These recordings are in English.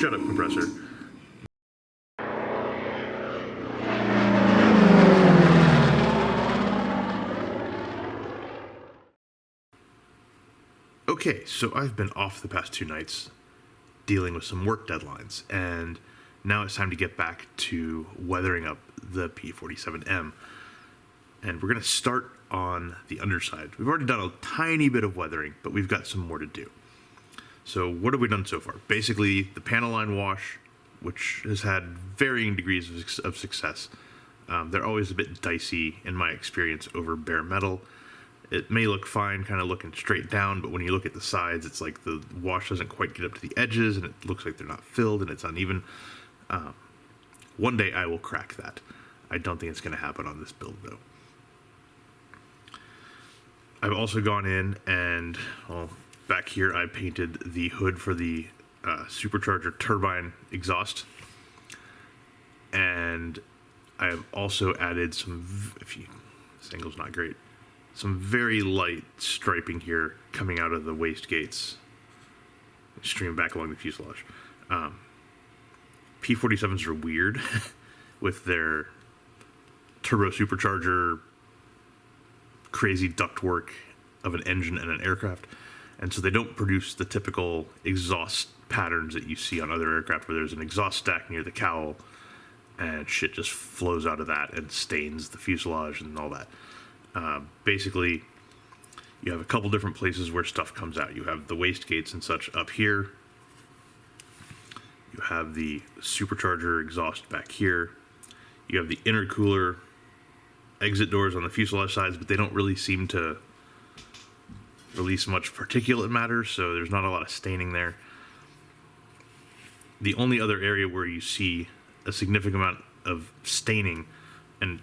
Shut up, compressor. Okay, so I've been off the past 2 nights dealing with some work deadlines, and now it's time to get back to weathering up the P-47M. And we're going to start on the underside. We've already done a tiny bit of weathering, but we've got some more to do. So what have we done so far? Basically, the panel line wash, which has had varying degrees of success. They're always a bit dicey, in my experience, over bare metal. It may look fine, kind of looking straight down, but when you look at the sides, it's like the wash doesn't quite get up to the edges, and it looks like they're not filled, and it's uneven. One day I will crack that. I don't think it's going to happen on this build, though. I've also gone in and, well, back here I painted the hood for the supercharger turbine exhaust. And I have also added some, this angle's not great, some very light striping here coming out of the wastegates, stream back along the fuselage. P-47s are weird with their turbo supercharger, crazy ductwork of an engine and an aircraft, and so they don't produce the typical exhaust patterns that you see on other aircraft where there's an exhaust stack near the cowl and shit just flows out of that and stains the fuselage and all that. Basically, you have a couple different places where stuff comes out. You have the wastegates and such up here. You have the supercharger exhaust back here. You have the intercooler exit doors on the fuselage sides, but they don't really seem to release much particulate matter, so there's not a lot of staining there. The only other area where you see a significant amount of staining, and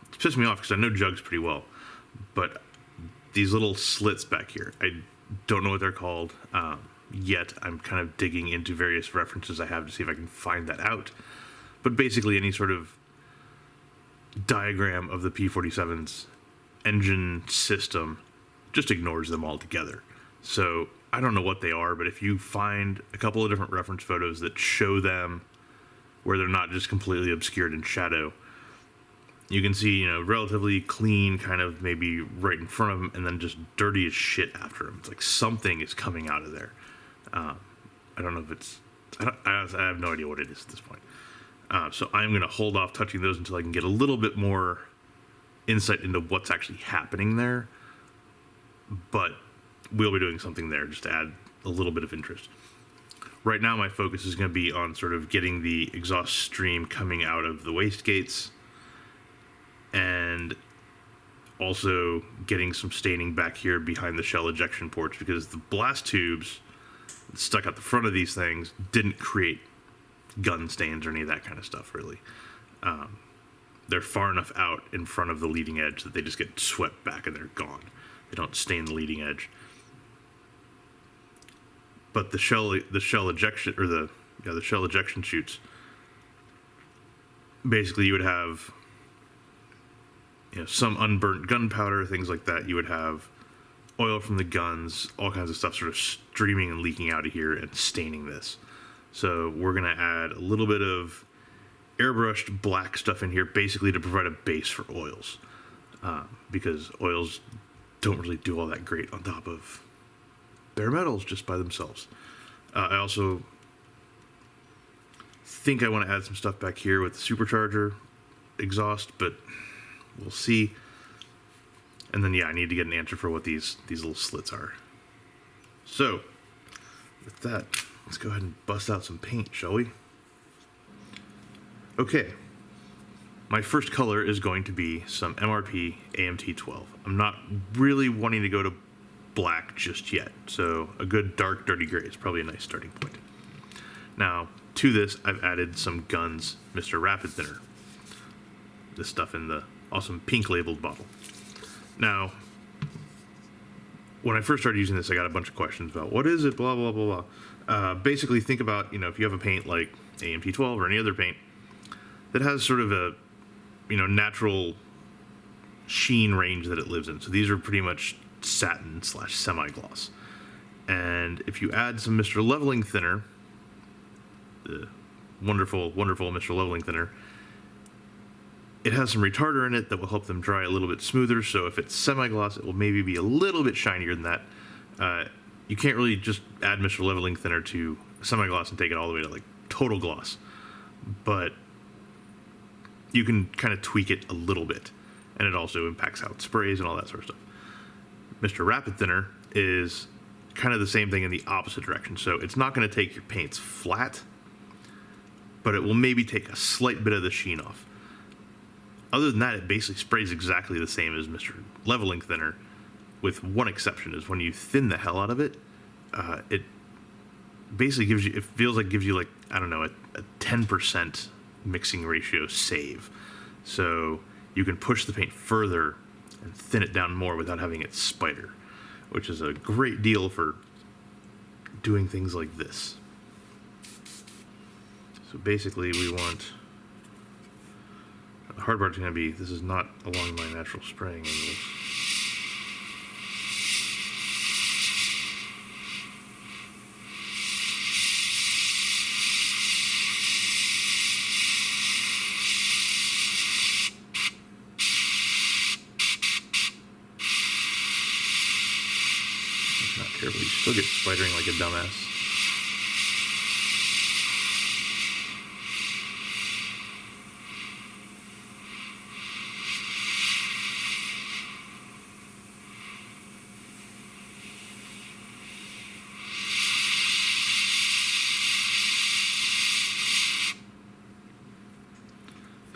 it's pissed me off because I know jugs pretty well, but these little slits back here, I don't know what they're called yet. I'm kind of digging into various references I have to see if I can find that out. But basically any sort of diagram of the P-47's engine system just ignores them altogether. So I don't know what they are, but if you find a couple of different reference photos that show them where they're not just completely obscured in shadow, you can see, relatively clean, kind of maybe right in front of them, and then just dirty as shit after them. It's like something is coming out of there. I don't know if it's, I have no idea what it is at this point. So I'm going to hold off touching those until I can get a little bit more insight into what's actually happening there. But we'll be doing something there just to add a little bit of interest. Right now my focus is going to be on sort of getting the exhaust stream coming out of the wastegates and also getting some staining back here behind the shell ejection ports, because the blast tubes stuck at the front of these things didn't create gun stains or any of that kind of stuff, really. They're far enough out in front of the leading edge that they just get swept back and they're gone. They don't stain the leading edge. But the shell ejection, or the shell ejection chutes, basically you would have some unburnt gunpowder, things like that. You would have oil from the guns, all kinds of stuff sort of streaming and leaking out of here and staining this. So we're going to add a little bit of airbrushed black stuff in here, basically to provide a base for oils, because oils don't really do all that great on top of bare metals just by themselves. I also think I want to add some stuff back here with the supercharger exhaust, but we'll see. And then, I need to get an answer for what these little slits are. So, with that, let's go ahead and bust out some paint, shall we? Okay. My first color is going to be some MRP AMT-12. I'm not really wanting to go to black just yet, so a good dark, dirty gray is probably a nice starting point. Now, to this, I've added some Guns Mr. Rapid Thinner. This stuff in the awesome pink labeled bottle. Now, when I first started using this, I got a bunch of questions about what is it, blah, blah, blah, blah. Basically, think about, if you have a paint like AMT-12 or any other paint that has sort of a, natural sheen range that it lives in. So these are pretty much satin / semi-gloss. And if you add some Mr. Leveling Thinner the wonderful, wonderful Mr. Leveling Thinner. It has some retarder in it that will help them dry a little bit smoother, so if it's semi-gloss, it will maybe be a little bit shinier than that. You can't really just add Mr. Leveling Thinner to semi-gloss and take it all the way to like total gloss, but you can kind of tweak it a little bit, and it also impacts how it sprays and all that sort of stuff. Mr. Rapid Thinner is kind of the same thing in the opposite direction, so it's not going to take your paints flat, but it will maybe take a slight bit of the sheen off. Other than that, it basically sprays exactly the same as Mr. Leveling Thinner, with one exception, is when you thin the hell out of it, it basically gives you, it feels like gives you like, I don't know, a 10% mixing ratio save. So you can push the paint further and thin it down more without having it spider, which is a great deal for doing things like this. So basically we want, the hard part's going to be, this is not along my natural spraying angles. If not careful, you still get spidering like a dumbass.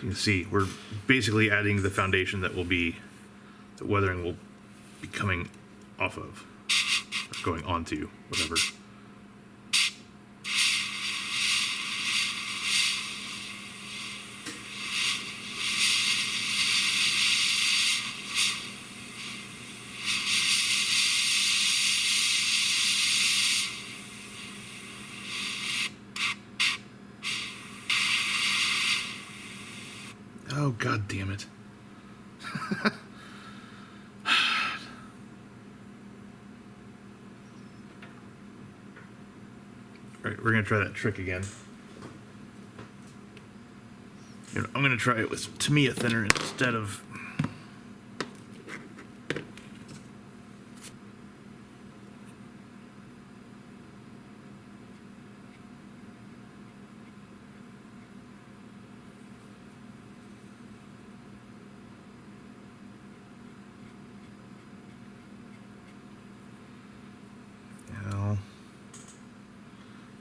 You can see we're basically adding the foundation that will be, the weathering will be coming off of, or going onto, whatever. Oh, God damn it. Alright, we're going to try that trick again. I'm going to try it with some Tamiya thinner instead of...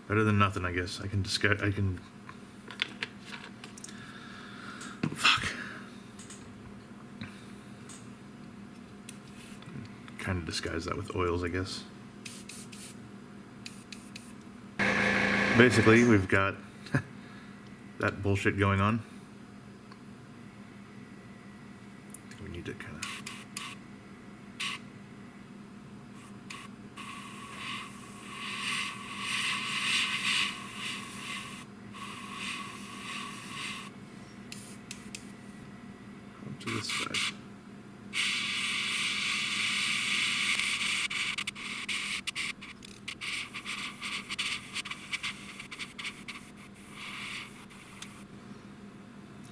Better than nothing, I guess. I can disguise. I can. Fuck. Kind of disguise that with oils, I guess. Basically, we've got that bullshit going on. We need to kind of. To this side.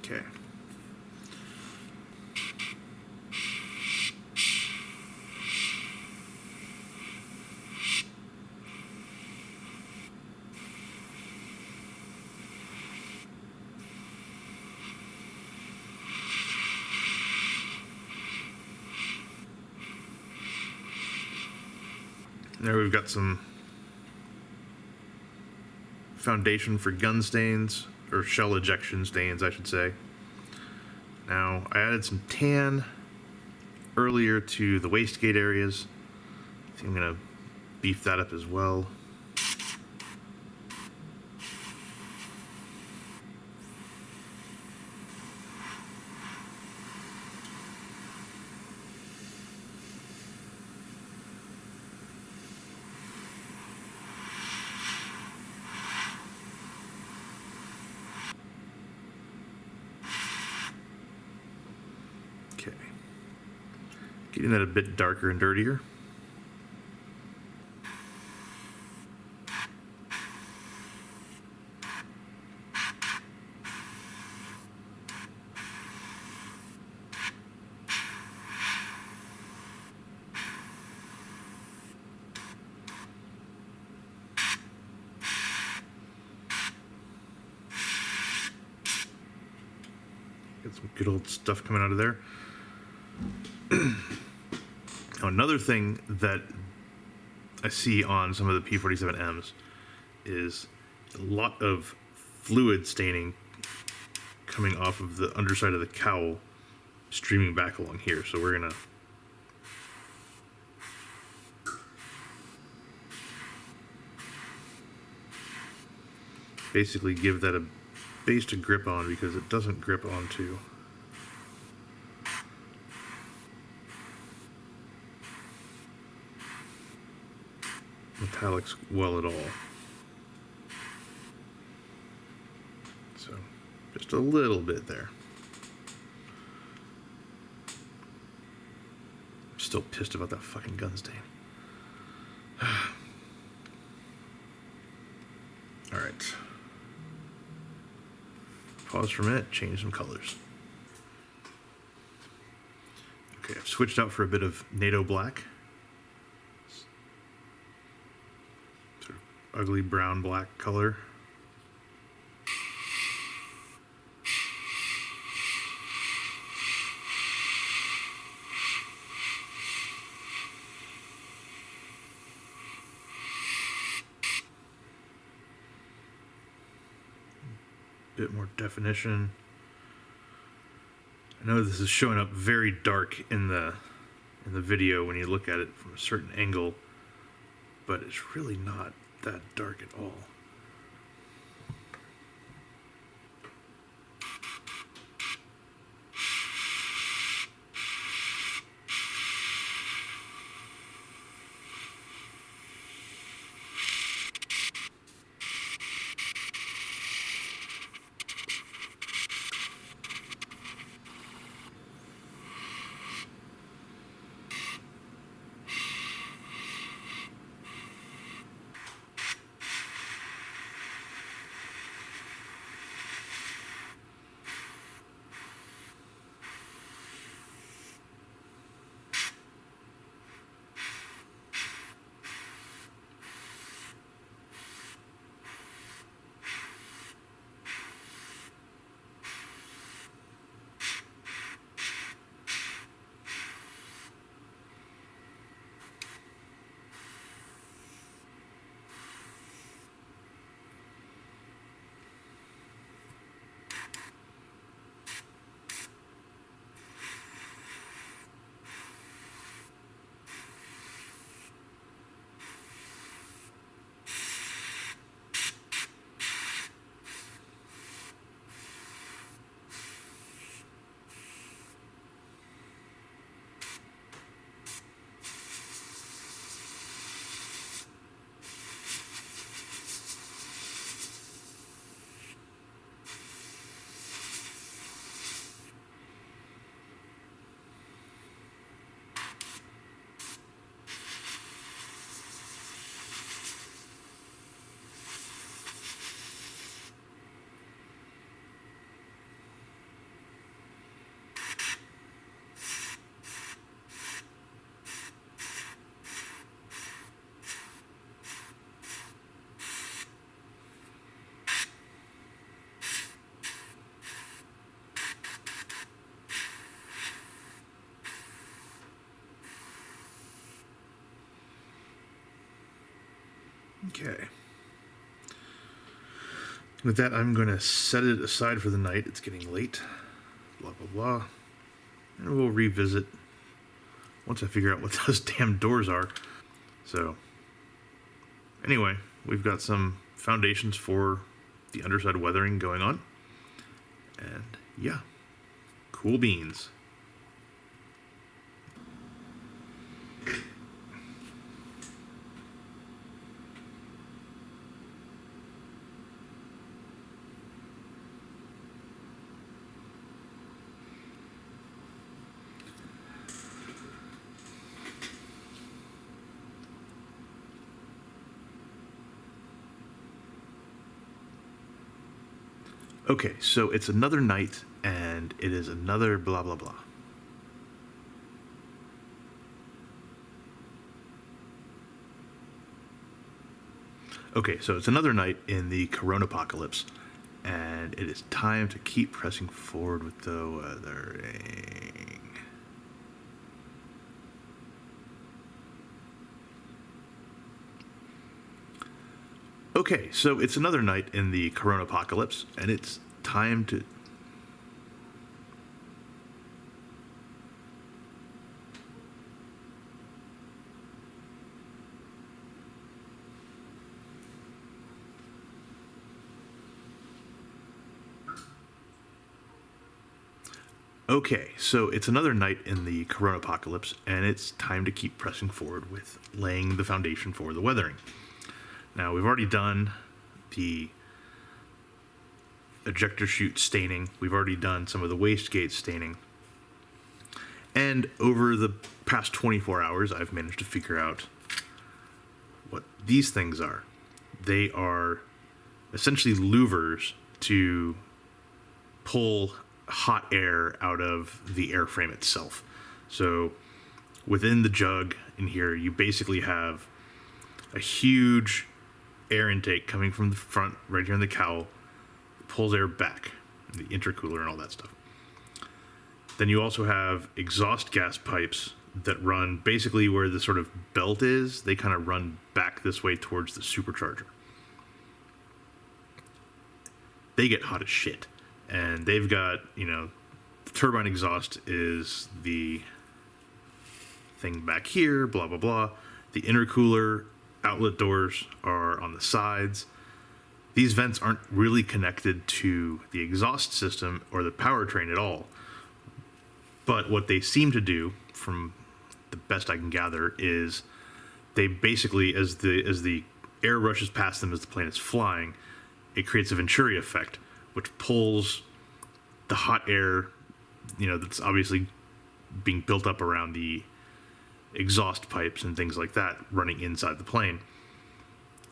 Okay. There we've got some foundation for gun stains, or shell ejection stains, I should say. Now, I added some tan earlier to the wastegate areas. I think I'm going to beef that up as well. Okay. Getting that a bit darker and dirtier. Get some good old stuff coming out of there. Now, another thing that I see on some of the P-47Ms is a lot of fluid staining coming off of the underside of the cowl, streaming back along here. So we're gonna basically give that a base to grip on, because it doesn't grip onto metallics well at all. So just a little bit there. I'm still pissed about that fucking gun stain. All right. Pause for a minute, change some colors. Okay, I've switched out for a bit of NATO black. Sort of ugly brown black color. Bit more definition. I know this is showing up very dark in the video when you look at it from a certain angle, but it's really not that dark at all. Okay. With that, I'm going to set it aside for the night. It's getting late. Blah, blah, blah. And we'll revisit once I figure out what those damn doors are. So, anyway, we've got some foundations for the underside weathering going on. And, yeah, cool beans. Okay, so it's another night, and it is another blah, blah, blah. Okay, so it's another night in the Corona apocalypse, And it is time to keep pressing forward with the weathering. Okay, so it's another night in the Corona apocalypse, and it's time to... Okay, so it's another night in the Corona apocalypse, and it's time to keep pressing forward with laying the foundation for the weathering. Now, we've already done the ejector chute staining. We've already done some of the wastegate staining. And over the past 24 hours, I've managed to figure out what these things are. They are essentially louvers to pull hot air out of the airframe itself. So within the jug in here, you basically have a huge air intake coming from the front right here in the cowl, pulls air back, the intercooler and all that stuff. Then you also have exhaust gas pipes that run basically where the sort of belt is. They kind of run back this way towards the supercharger. They get hot as shit. And they've got, the turbine exhaust is the thing back here, blah, blah, blah. The intercooler outlet doors are on the sides. These vents aren't really connected to the exhaust system or the powertrain at all. But what they seem to do, from the best I can gather, is they basically, as the air rushes past them as the plane is flying, it creates a Venturi effect, which pulls the hot air, that's obviously being built up around the exhaust pipes and things like that running inside the plane.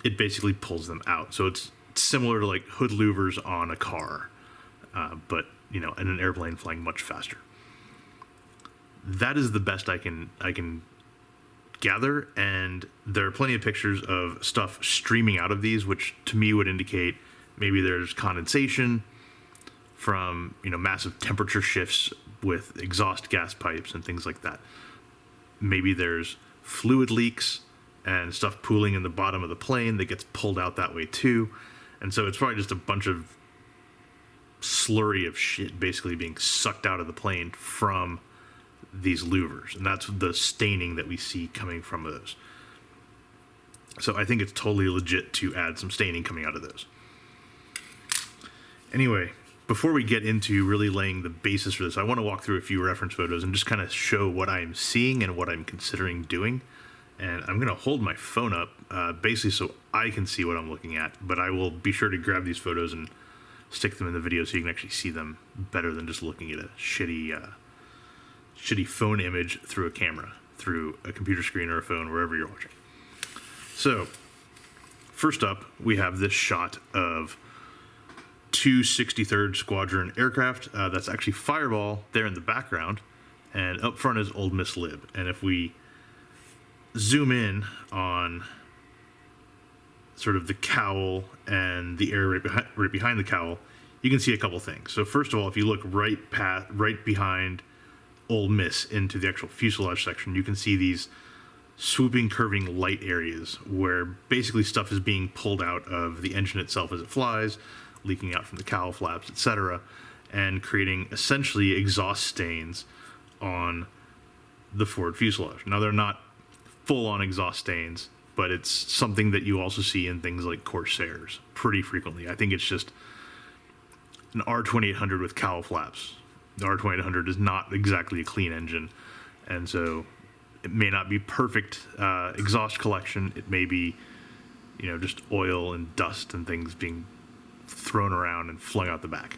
It basically pulls them out. So it's similar to like hood louvers on a car, but in an airplane flying much faster. That is the best I can gather, and there are plenty of pictures of stuff streaming out of these, which to me would indicate maybe there's condensation from massive temperature shifts with exhaust gas pipes and things like that. Maybe there's fluid leaks and stuff pooling in the bottom of the plane that gets pulled out that way too. And so it's probably just a bunch of slurry of shit basically being sucked out of the plane from these louvers. And that's the staining that we see coming from those. So I think it's totally legit to add some staining coming out of those. Anyway, before we get into really laying the basis for this, I want to walk through a few reference photos and just kind of show what I'm seeing and what I'm considering doing. And I'm going to hold my phone up, basically so I can see what I'm looking at, but I will be sure to grab these photos and stick them in the video so you can actually see them better than just looking at a shitty phone image through a camera, through a computer screen or a phone, wherever you're watching. So, first up, we have this shot of two 63rd Squadron aircraft. That's actually Fireball there in the background, and up front is Old Miss Lib. And if we zoom in on sort of the cowl and the area right behind the cowl, you can see a couple things. So first of all, if you look right behind Old Miss into the actual fuselage section, you can see these swooping, curving light areas where basically stuff is being pulled out of the engine itself as it flies, leaking out from the cowl flaps, etc., and creating essentially exhaust stains on the forward fuselage. Now, they're not full-on exhaust stains, but it's something that you also see in things like Corsairs pretty frequently. I think it's just an R2800 with cowl flaps. The R2800 is not exactly a clean engine, and so it may not be perfect exhaust collection. It may be, just oil and dust and things being thrown around and flung out the back,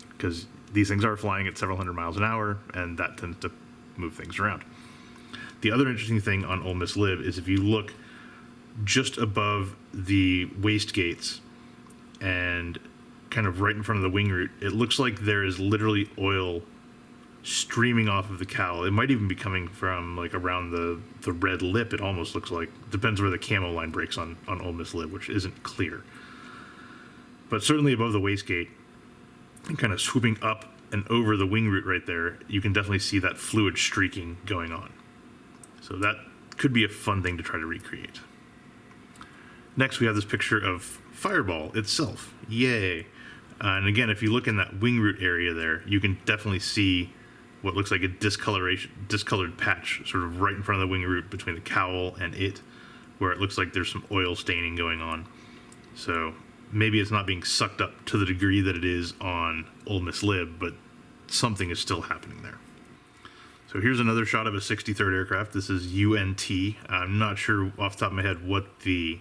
because these things are flying at several hundred miles an hour, and that tends to move things around. The other interesting thing on Ole Miss Lib is if you look just above the wastegates and kind of right in front of the wing root, it looks like there is literally oil streaming off of the cowl. It might even be coming from like around the red lip, it almost looks like. Depends where the camo line breaks on Ole Miss Lib, which isn't clear. But certainly above the wastegate, and kind of swooping up and over the wing root right there, you can definitely see that fluid streaking going on. So that could be a fun thing to try to recreate. Next, we have this picture of Fireball itself. Yay! And again, if you look in that wing root area there, you can definitely see what looks like a discolored patch sort of right in front of the wing root between the cowl and it, where it looks like there's some oil staining going on. So maybe it's not being sucked up to the degree that it is on Ole Miss Lib, but something is still happening there. So here's another shot of a 63rd aircraft. This is UNT. I'm not sure off the top of my head what the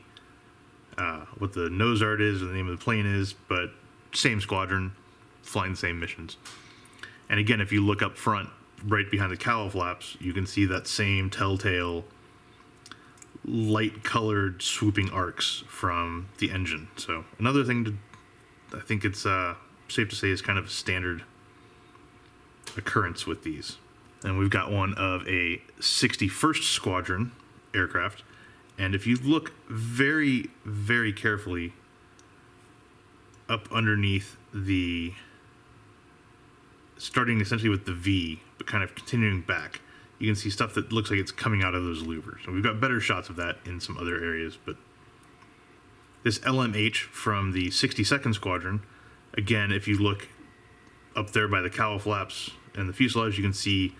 nose art is or the name of the plane is, but same squadron, flying the same missions. And again, if you look up front, right behind the cowl flaps, you can see that same telltale light-colored swooping arcs from the engine. So another thing I think it's safe to say is kind of a standard occurrence with these. And we've got one of a 61st Squadron aircraft. And if you look very, very carefully up underneath the, starting essentially with the V, but kind of continuing back, you can see stuff that looks like it's coming out of those louvers. And we've got better shots of that in some other areas, but this LMH from the 62nd Squadron, again, if you look up there by the cowl flaps and the fuselage, you can see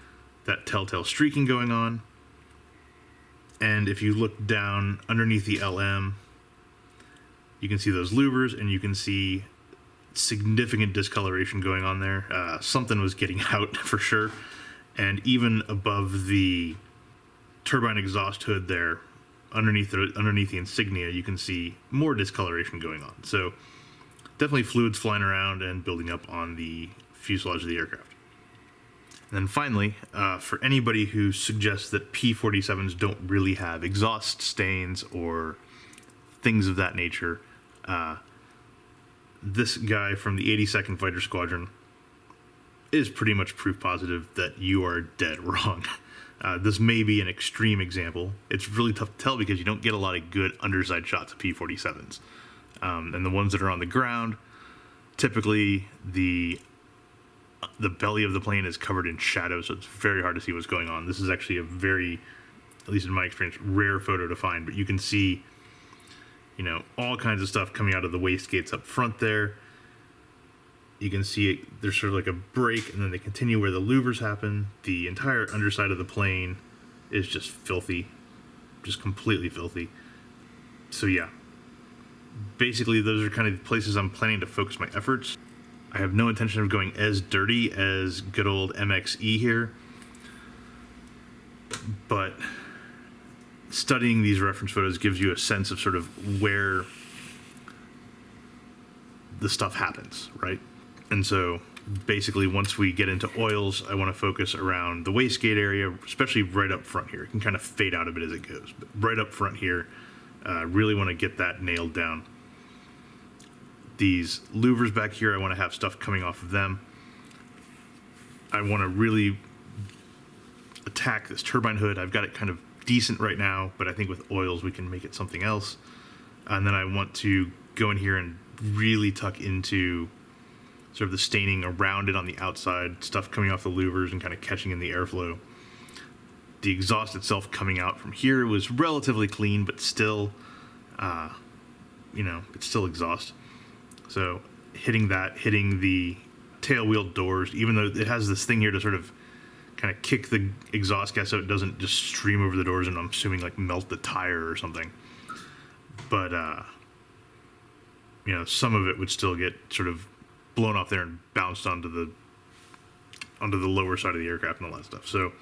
that telltale streaking going on. And if you look down underneath the LM, you can see those louvers, and you can see significant discoloration going on there. Something was getting out for sure. And even above the turbine exhaust hood there, underneath the insignia, you can see more discoloration going on. So definitely fluids flying around and building up on the fuselage of the aircraft. And then finally, for anybody who suggests that P-47s don't really have exhaust stains or things of that nature, this guy from the 82nd Fighter Squadron is pretty much proof positive that you are dead wrong. This may be an extreme example. It's really tough to tell because you don't get a lot of good underside shots of P-47s. And the ones that are on the ground, typically the belly of the plane is covered in shadow, so it's very hard to see what's going on. This is actually a very, at least in my experience, rare photo to find, but you can see, all kinds of stuff coming out of the wastegates up front there. You can see it, there's sort of like a break, and then they continue where the louvers happen. The entire underside of the plane is just filthy, just completely filthy. So yeah, basically those are kind of the places I'm planning to focus my efforts. I have no intention of going as dirty as good old MXE here, but studying these reference photos gives you a sense of sort of where the stuff happens, right? And so basically once we get into oils, I want to focus around the wastegate area, especially right up front here. It can kind of fade out a bit as it goes, but right up front here, really want to get that nailed down. These louvers back here, I want to have stuff coming off of them. I want to really attack this turbine hood. I've got it kind of decent right now, but I think with oils we can make it something else. And then I want to go in here and really tuck into sort of the staining around it on the outside, stuff coming off the louvers and kind of catching in the airflow. The exhaust itself coming out from here was relatively clean, but still, it's still exhaust. So hitting the tail wheel doors, even though it has this thing here to sort of kind of kick the exhaust gas so it doesn't just stream over the doors and I'm assuming like melt the tire or something. But, some of it would still get sort of blown off there and bounced onto the lower side of the aircraft and all that stuff. So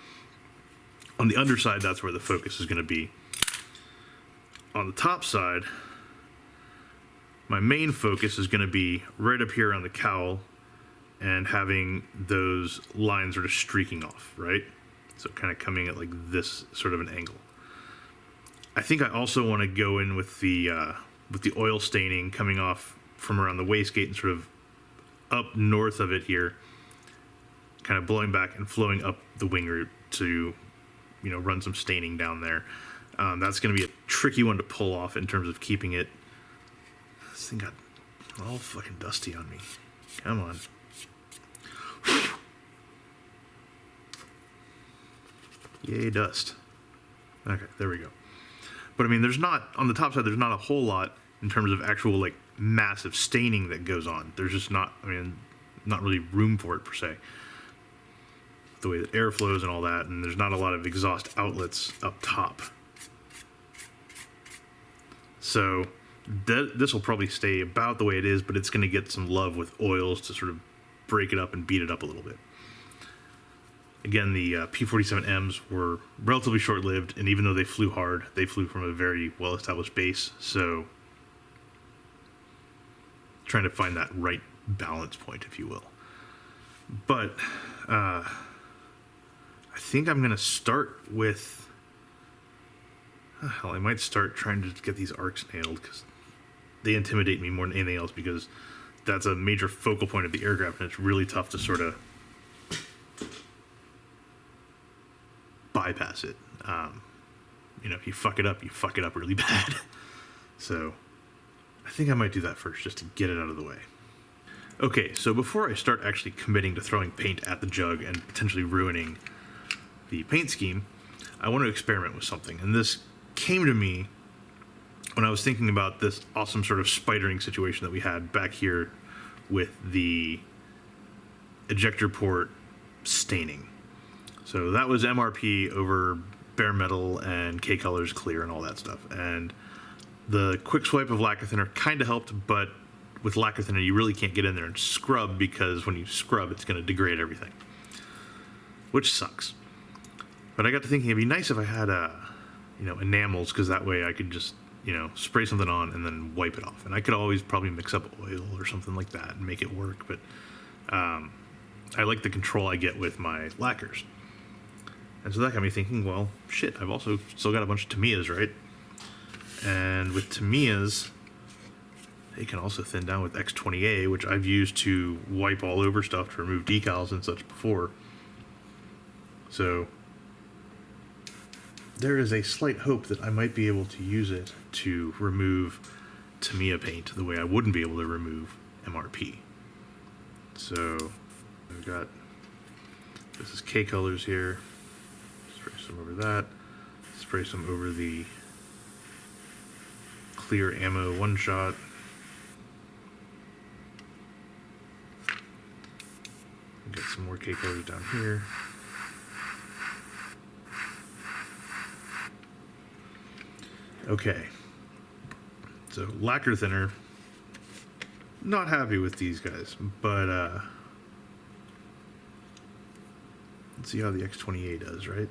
on the underside, that's where the focus is going to be. On the top side, my main focus is going to be right up here on the cowl and having those lines sort of streaking off, right? So kind of coming at like this sort of an angle. I think I also want to go in with the oil staining coming off from around the wastegate and sort of up north of it here, kind of blowing back and flowing up the wing root to, run some staining down there. That's going to be a tricky one to pull off in terms of keeping it. This thing got All fucking dusty on me. Come on. Yay, dust. Okay, there we go. But I mean, there's not, on the top side, there's not a whole lot in terms of actual, like, massive staining that goes on. There's just not, I mean, not really room for it per se. The way that air flows and all that, and there's not a lot of exhaust outlets up top. So this will probably stay about the way it is, but it's going to get some love with oils to sort of break it up and beat it up a little bit. Again, the P-47Ms were relatively short-lived, and even though they flew hard, they flew from a very well-established base, so trying to find that right balance point, if you will. But I think I'm going to start with... hell, I might start trying to get these arcs nailed, because they intimidate me more than anything else, because that's a major focal point of the aircraft, and it's really tough to sort of bypass it. You know, if you fuck it up really bad. So I think I might do that first, just to get it out of the way. Okay, so before I start actually committing to throwing paint at the jug and potentially ruining the paint scheme, I want to experiment with something. And this came to me when I was thinking about this awesome sort of spidering situation that we had back here with the ejector port staining. So that was MRP over bare metal and K-Colors clear and all that stuff. And the quick swipe of lacquer thinner kind of helped, but with lacquer thinner you really can't get in there and scrub, because when you scrub it's going to degrade everything, which sucks. But I got to thinking it'd be nice if I had enamels, because that way I could just, spray something on and then wipe it off. And I could always probably mix up oil or something like that and make it work, but I like the control I get with my lacquers. And so that got me thinking, well, shit, I've also still got a bunch of Tamiyas, right? And with Tamiyas, they can also thin down with X20A, which I've used to wipe all over stuff to remove decals and such before. So there is a slight hope that I might be able to use it to remove Tamiya paint the way I wouldn't be able to remove MRP. So I've got, this is K-Colors here. Spray some over that. Spray some over the clear ammo one-shot. Get some more K-Colors down here. Okay, so lacquer thinner, not happy with these guys, but let's see how the X20A does, right?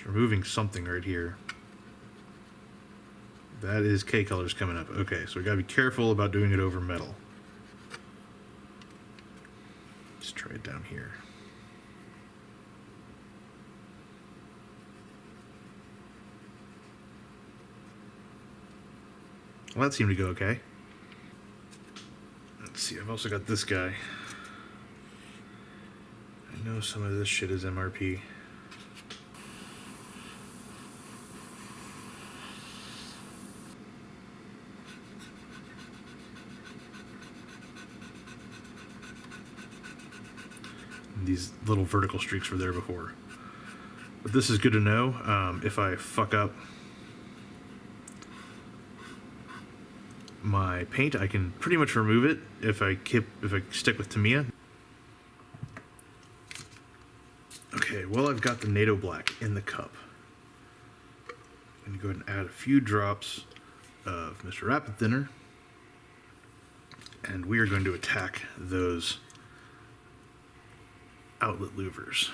Removing something right here. That is K-Colors coming up. Okay, so we gotta be careful about doing it over metal. Let's try it down here. Well, that seemed to go okay. Let's see, I've also got this guy. I know some of this shit is MRP. These little vertical streaks were there before. But this is good to know. If I fuck up my paint, I can pretty much remove it if I stick with Tamiya. Okay, well, I've got the NATO black in the cup. I'm going to go ahead and add a few drops of Mr. Rapid Thinner, and we are going to attack those outlet louvers.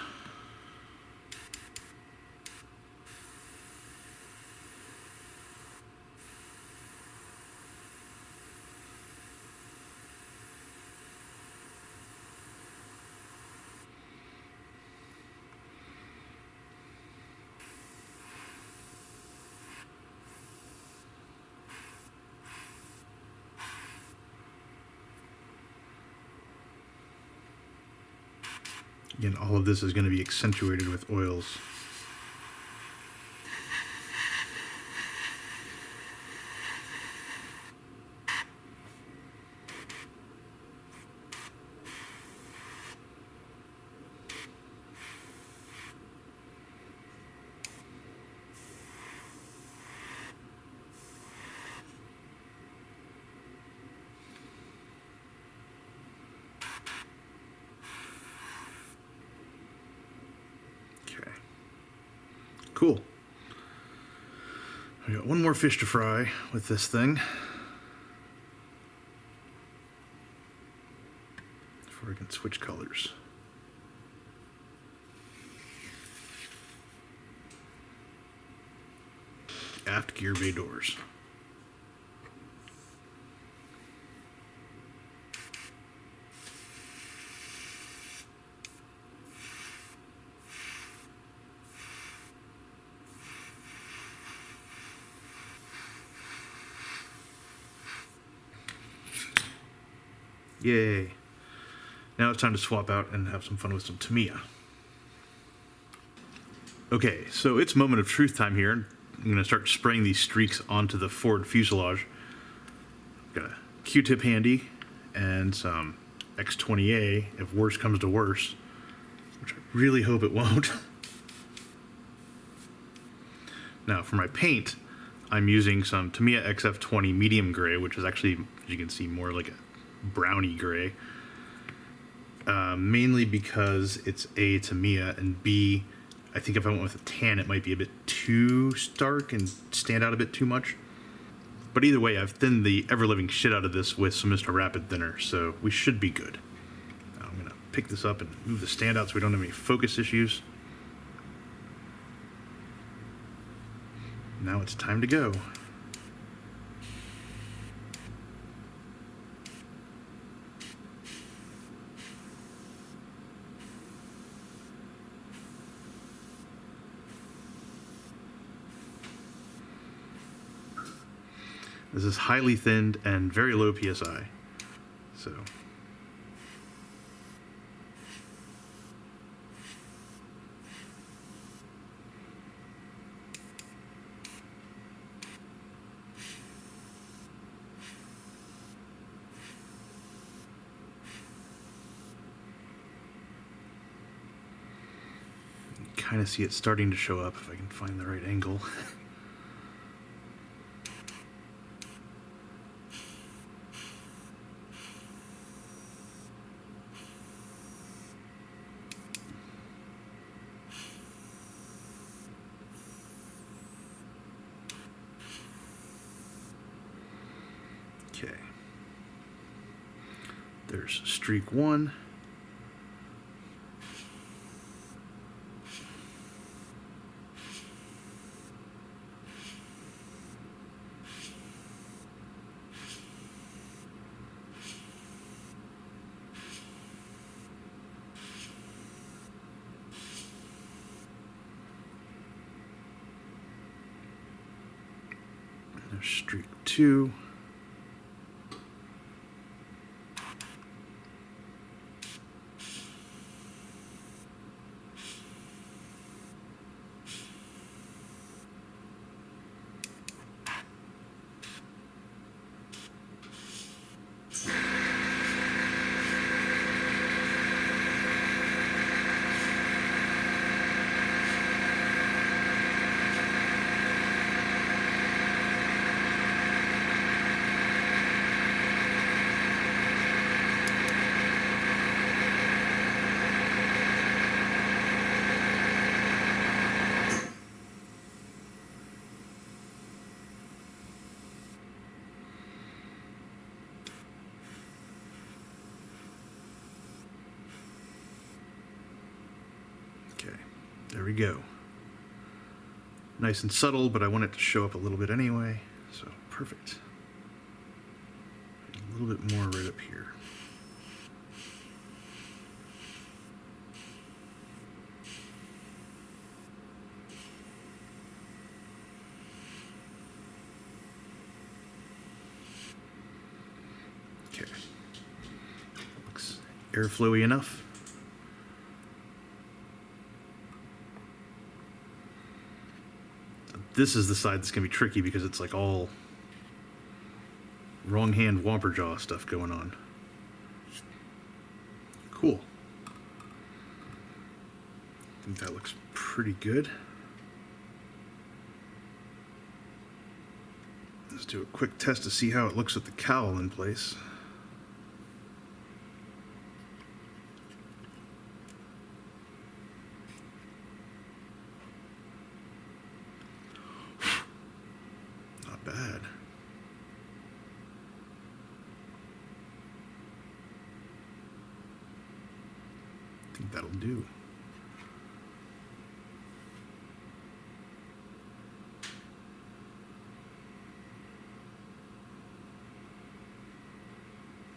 Again, all of this is going to be accentuated with oils. Okay. Cool. We got one more fish to fry with this thing before we can switch colors. Aft gear bay doors. Yay. Now it's time to swap out and have some fun with some Tamiya. Okay, so it's moment of truth time here. I'm going to start spraying these streaks onto the forward fuselage. Got a Q-tip handy and some X20A if worse comes to worse, which I really hope it won't. Now for my paint, I'm using some Tamiya XF20 medium gray, which is actually, as you can see, more like a browny gray. Mainly because it's A, Tamiya, and B, I think if I went with a tan, it might be a bit too stark and stand out a bit too much. But either way, I've thinned the ever-living shit out of this with some Mr. Rapid Thinner, so we should be good. Now I'm going to pick this up and move the stand out so we don't have any focus issues. Now it's time to go. This is highly thinned and very low PSI. So you can kind of see it starting to show up if I can find the right angle. Okay, there's streak one. There's streak two. Okay, there we go. Nice and subtle, but I want it to show up a little bit anyway, so perfect. A little bit more right up here. Okay, looks airflowy enough. this is the side that's going to be tricky because it's like all wrong hand whomper jaw stuff going on. Cool. I think that looks pretty good. Let's do a quick test to see how it looks with the cowl in place. Not bad. I think that'll do.